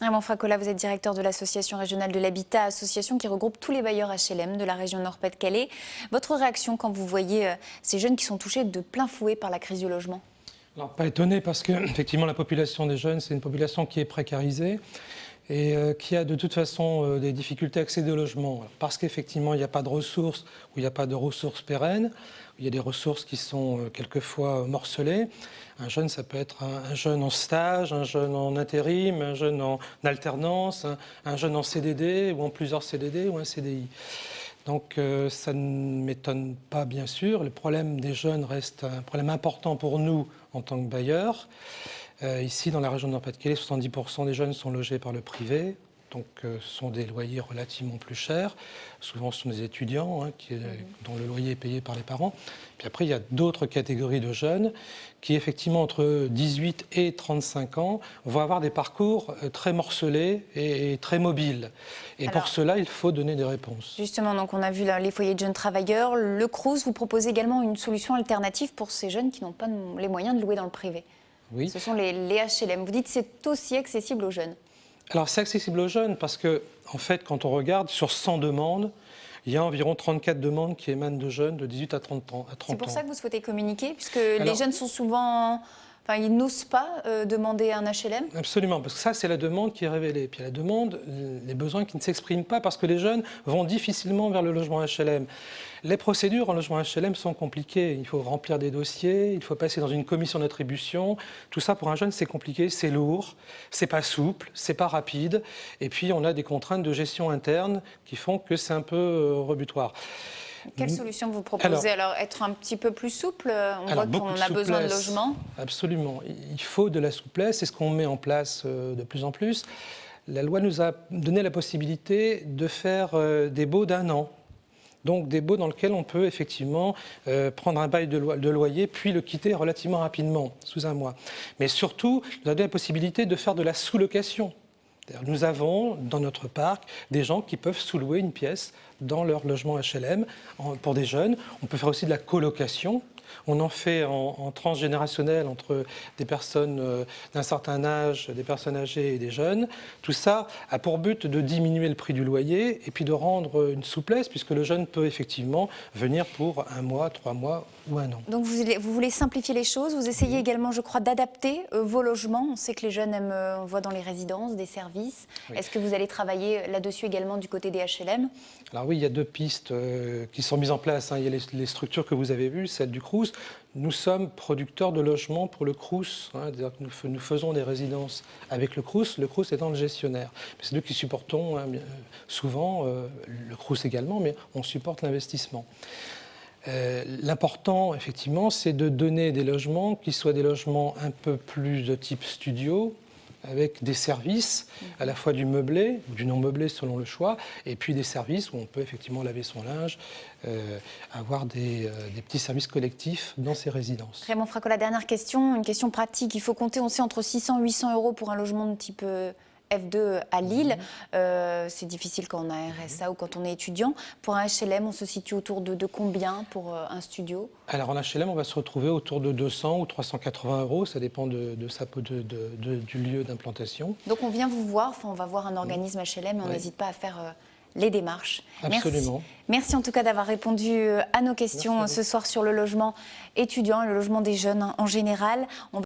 Raymond Fracola, vous êtes directeur de l'Association régionale de l'habitat, association qui regroupe tous les bailleurs HLM de la région Nord-Pas-de-Calais. Votre réaction quand vous voyez ces jeunes qui sont touchés de plein fouet par la crise du logement? Alors, pas étonné parce que effectivement la population des jeunes, c'est une population qui est précarisée et qui a de toute façon des difficultés à accéder au logement. Parce qu'effectivement il n'y a pas de ressources ou il n'y a pas de ressources pérennes, il y a des ressources qui sont quelquefois morcelées. Un jeune, ça peut être un jeune en stage, un jeune en intérim, un jeune en alternance, un jeune en CDD ou en plusieurs CDD ou un CDI. Donc ça ne m'étonne pas, bien sûr. Le problème des jeunes reste un problème important pour nous en tant que bailleurs. Ici, dans la région de Nord-Pas-de-Calais, 70% des jeunes sont logés par le privé. Donc ce sont des loyers relativement plus chers. Souvent, ce sont des étudiants dont le loyer est payé par les parents. Puis après, il y a d'autres catégories de jeunes qui, effectivement, entre 18 et 35 ans, vont avoir des parcours très morcelés et très mobiles. Et pour cela, il faut donner des réponses. Justement, donc on a vu les foyers de jeunes travailleurs. Le Crous, vous proposez également une solution alternative pour ces jeunes qui n'ont pas les moyens de louer dans le privé. Oui. Ce sont les HLM. Vous dites que c'est aussi accessible aux jeunes. Alors c'est accessible aux jeunes parce que, en fait, quand on regarde sur 100 demandes, il y a environ 34 demandes qui émanent de jeunes de 18 à 30 ans. C'est pour ça que vous souhaitez communiquer, puisque les jeunes sont souvent... Enfin, ils n'osent pas demander un HLM? Absolument, parce que ça, c'est la demande qui est révélée. Puis il y a la demande, les besoins qui ne s'expriment pas parce que les jeunes vont difficilement vers le logement HLM. Les procédures en logement HLM sont compliquées. Il faut remplir des dossiers, il faut passer dans une commission d'attribution. Tout ça, pour un jeune, c'est compliqué, c'est lourd, c'est pas souple, c'est pas rapide. Et puis, on a des contraintes de gestion interne qui font que c'est un peu rebutoire. Quelle solution vous proposez? Alors, être un petit peu plus souple? On voit qu'on a besoin de logements. Absolument. Il faut de la souplesse. C'est ce qu'on met en place de plus en plus. La loi nous a donné la possibilité de faire des baux d'1 an. Donc des baux dans lesquels on peut effectivement prendre un bail de loyer puis le quitter relativement rapidement, sous 1 mois. Mais surtout, nous a donné la possibilité de faire de la sous-location. Nous avons dans notre parc des gens qui peuvent sous-louer une pièce dans leur logement HLM pour des jeunes. On peut faire aussi de la colocation. On en fait en transgénérationnel entre des personnes d'un certain âge, des personnes âgées et des jeunes. Tout ça a pour but de diminuer le prix du loyer et puis de rendre une souplesse puisque le jeune peut effectivement venir pour 1 mois, 3 mois ou 1 an. Donc vous voulez simplifier les choses. Vous essayez également, je crois, d'adapter vos logements. On sait que les jeunes aiment, on voit dans les résidences, des services. Oui. Est-ce que vous allez travailler là-dessus également du côté des HLM? Alors oui, il y a 2 pistes qui sont mises en place. Il y a les structures que vous avez vues, celle du Crous. Nous sommes producteurs de logements pour le Crous. C'est-à-dire que nous faisons des résidences avec le Crous étant le gestionnaire. C'est nous qui supportons souvent, le Crous également, mais on supporte l'investissement. L'important, effectivement, c'est de donner des logements qui soient des logements un peu plus de type studio, avec des services, à la fois du meublé ou du non meublé selon le choix, et puis des services où on peut effectivement laver son linge, avoir des petits services collectifs dans ces résidences. Raymond Fracola, dernière question, une question pratique. Il faut compter, on sait, entre 600 et 800 euros pour un logement de type F2 à Lille. C'est difficile quand on a un RSA ou quand on est étudiant. Pour un HLM, on se situe autour de combien pour un studio? Alors en HLM, on va se retrouver autour de 200 ou 380 euros. Ça dépend du lieu d'implantation. Donc on vient vous voir, on va voir un organisme HLM et on n'hésite pas à faire les démarches. Absolument. Merci en tout cas d'avoir répondu à nos questions ce soir sur le logement étudiant et le logement des jeunes en général.